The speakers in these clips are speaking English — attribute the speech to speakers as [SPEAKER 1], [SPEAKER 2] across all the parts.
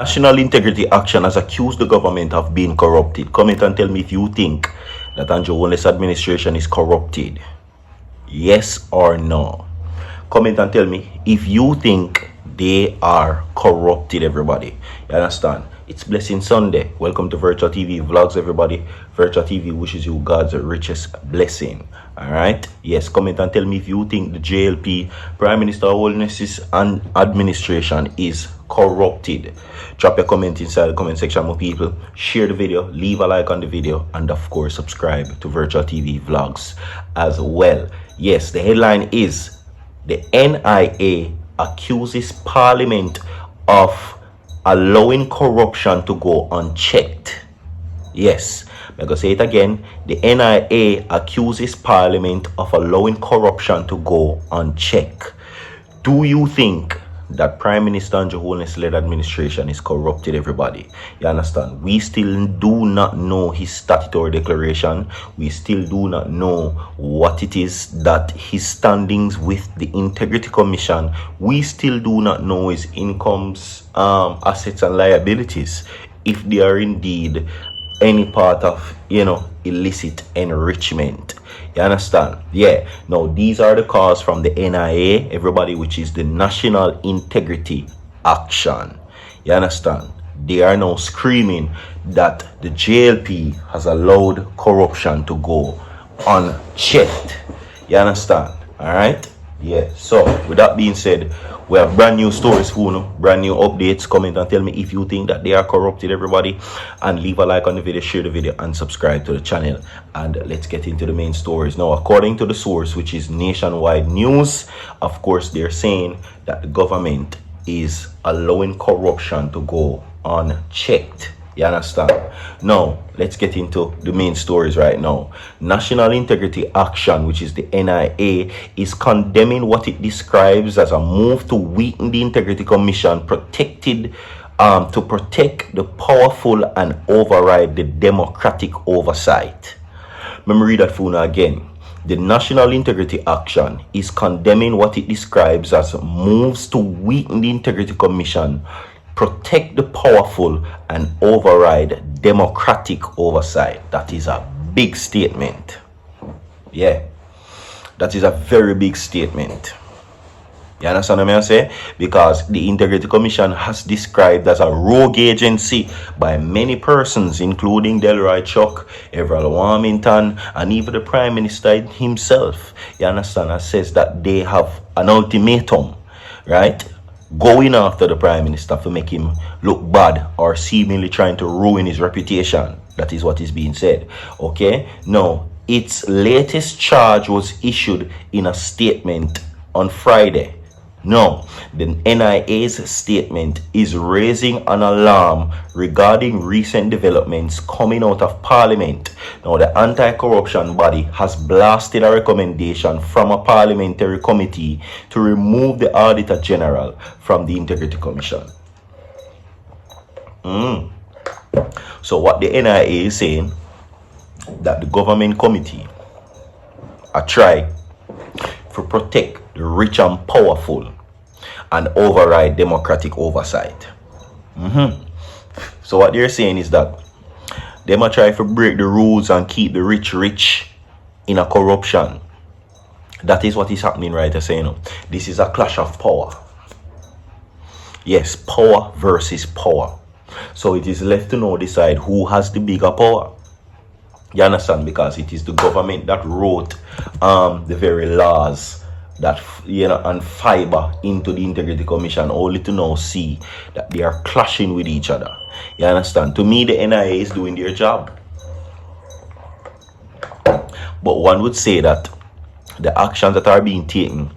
[SPEAKER 1] National Integrity Action has accused the government of being corrupted. Comment and tell me if you think that Andrew HOLNESS administration is corrupted. Yes or no? Comment and tell me if you think they are corrupted, everybody. You understand? It's Blessing Sunday. Welcome to Virtual TV Vlogs, everybody. Virtual TV wishes you God's richest blessing. Alright? Yes, comment and tell me if you think the JLP, Prime Minister HOLNESS and administration is corrupted. Drop your comment inside the comment section, my people. Share the video, leave a like on the video, and of course subscribe to Virtual TV Vlogs as well. Yes, the headline is the NIA accuses Parliament of allowing corruption to go unchecked. Yes, I'm going to say it again. The NIA accuses Parliament of allowing corruption to go unchecked. Do you think that Prime Minister Andrew HOLNESS-led administration is corrupted, everybody? You understand? We still do not know his statutory declaration. We still do not know what it is that his standings with the Integrity Commission. We still do not know his incomes, assets and liabilities, if they are indeed any part of, illicit enrichment. You understand? Yeah. Now, these are the calls from the NIA, everybody, which is the National Integrity Action. You understand? They are now screaming that the JLP has allowed corruption to go unchecked. You understand? All right? Yeah. So, with that being said, we have brand new stories for you, brand new updates. Comment and tell me if you think that they are corrupted, everybody. And leave a like on the video, share the video, and subscribe to the channel. And let's get into the main stories. Now, according to the source, which is Nationwide News, of course, they're saying that the government is allowing corruption to go unchecked. You understand? Now, let's get into the main stories right now. National Integrity Action, which is the NIA, is condemning what it describes as a move to weaken the Integrity Commission to protect the powerful and override the democratic oversight. Let me read that for you again. The National Integrity Action is condemning what it describes as moves to weaken the Integrity Commission, protect the powerful, and override democratic oversight. That is a big statement. Yeah, that is a very big statement. You understand what I'm saying? Because the Integrity Commission has described as a rogue agency by many persons, including Delroy Chuck, Everald Warmington, and even the Prime Minister himself. You understand? It says that they have an ultimatum, right? Going after the Prime Minister to make him look bad or seemingly trying to ruin his reputation. That is what is being said. Okay? Now, its latest charge was issued in a statement on Friday. Now, the NIA's statement is raising an alarm regarding recent developments coming out of Parliament. Now, the anti-corruption body has blasted a recommendation from a parliamentary committee to remove the Auditor General from the Integrity Commission. So what the NIA is saying, that the government committee are trying to protect the rich and powerful and override democratic oversight. So what they're saying is that they might try to break the rules and keep the rich in a corruption. That is what is happening right now. Saying this is a clash of power. Yes, power versus power. So it is left to now decide who has the bigger power. You understand? Because it is the government that wrote the very laws that and fiber into the Integrity Commission, only to now see that they are clashing with each other. You understand? To me, the NIA is doing their job. But one would say that the actions that are being taken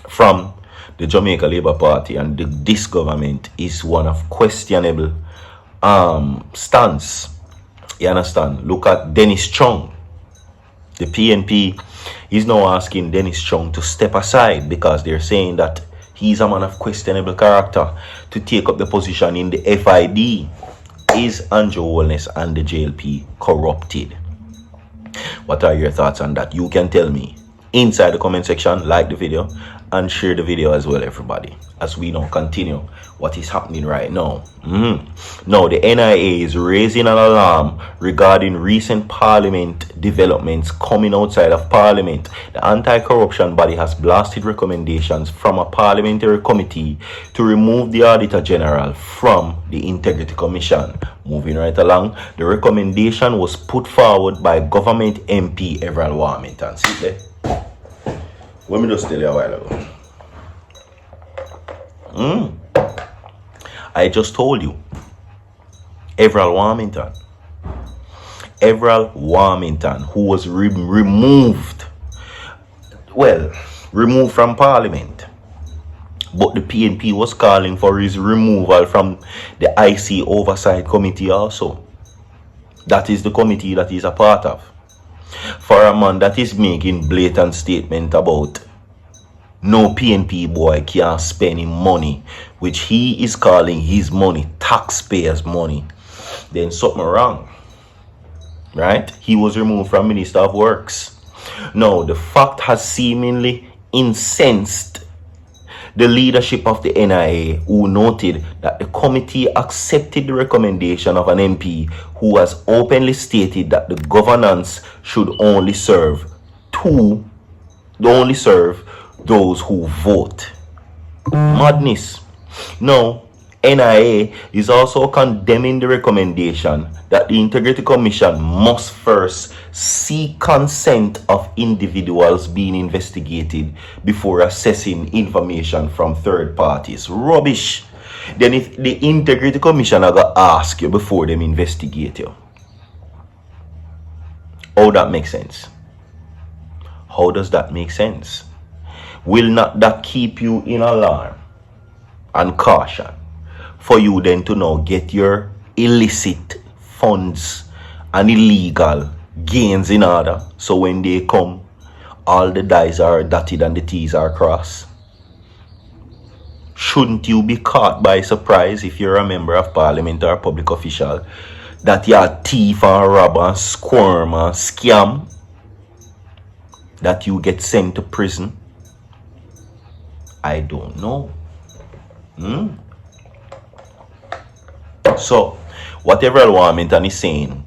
[SPEAKER 1] from the Jamaica Labour Party and this government is one of questionable stance. You understand? Look at Dennis Chung. The PNP is now asking Dennis Chung to step aside because they're saying that he's a man of questionable character to take up the position in the FID. Is Andrew HOLNESS and the JLP corrupted? What are your thoughts on that? You can tell me inside the comment section. Like the video and share the video as well, everybody, as we now continue what is happening right now. Now, the NIA is raising an alarm regarding recent parliament developments coming outside of parliament. The anti-corruption body has blasted recommendations from a parliamentary committee to remove the Auditor General from the Integrity Commission. Moving right along, the recommendation was put forward by government MP Everal Warmington. See there? Let me just tell you a while ago. I just told you. Everal Warmington, who was removed from parliament. But the PNP was calling for his removal from the IC Oversight Committee also. That is the committee that he's a part of. For a man that is making blatant statement about no PNP boy can't spend him money, which he is calling his money, taxpayers' money, then something wrong. Right? He was removed from Minister of Works. Now, the fact has seemingly incensed the leadership of the NIA, who noted that the committee accepted the recommendation of an MP who has openly stated that the governance should only serve those who vote. Madness. Now, NIA is also condemning the recommendation that the Integrity Commission must first seek consent of individuals being investigated before assessing information from third parties. Rubbish. Then if the Integrity Commission are going to ask you before them investigate you. How that makes sense? How does that make sense? Will not that keep you in alarm and caution for you then to now get your illicit funds and illegal gains in order, so when they come, all the I's are dotted and the T's are crossed? Shouldn't you be caught by surprise if you're a member of parliament or a public official that you're a thief and robber and squirm and scam, that you get sent to prison? I don't know. So, whatever Warmington is saying,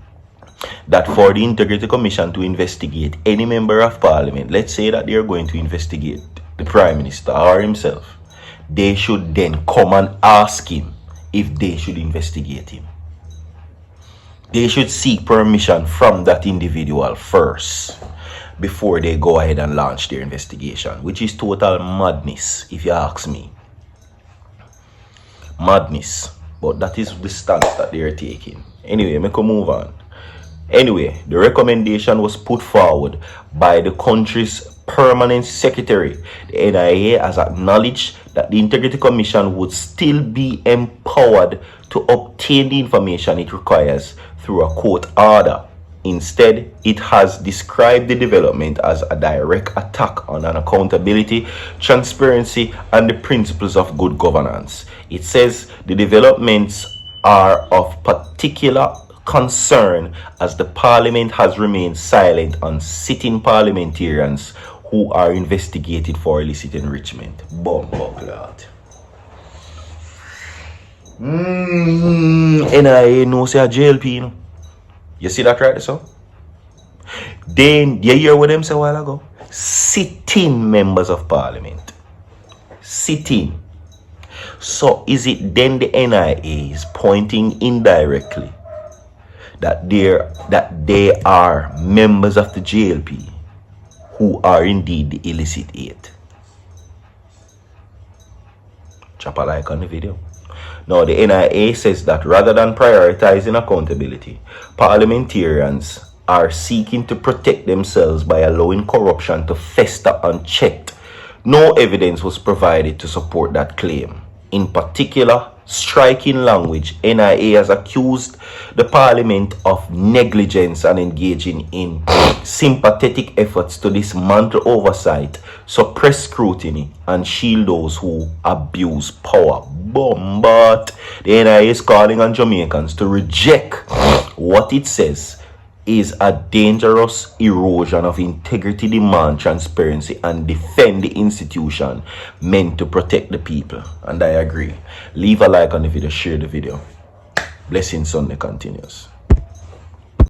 [SPEAKER 1] that for the Integrity Commission to investigate any member of parliament, let's say that they're going to investigate the Prime Minister or himself, they should then come and ask him if they should investigate him. They should seek permission from that individual first before they go ahead and launch their investigation, which is total madness, if you ask me. Madness. But that is the stance that they are taking. Anyway, we can move on. Anyway, the recommendation was put forward by the country's permanent secretary. The NIA has acknowledged that the Integrity Commission would still be empowered to obtain the information it requires through a court order. Instead, it has described the development as a direct attack on accountability, transparency, and the principles of good governance. It says the developments are of particular concern as the parliament has remained silent on sitting parliamentarians who are investigated for illicit enrichment. Bomboclat. NIA no say a JLP, you know. You see that right, so? Then, you hear what them say a while ago? Sitting members of parliament. Sitting. So, is it then the NIA is pointing indirectly that they are members of the JLP who are indeed the illicit 8? Chop a like on the video. Now, the NIA says that rather than prioritizing accountability, parliamentarians are seeking to protect themselves by allowing corruption to fester unchecked. No evidence was provided to support that claim. In particular, striking language, NIA has accused the parliament of negligence and engaging in sympathetic efforts to dismantle oversight, suppress scrutiny, and shield those who abuse power. But the NIA is calling on Jamaicans to reject what it says is a dangerous erosion of integrity, demand transparency, and defend the institution meant to protect the people. And I agree. Leave a like on the video, share the video. Blessing Sunday continues.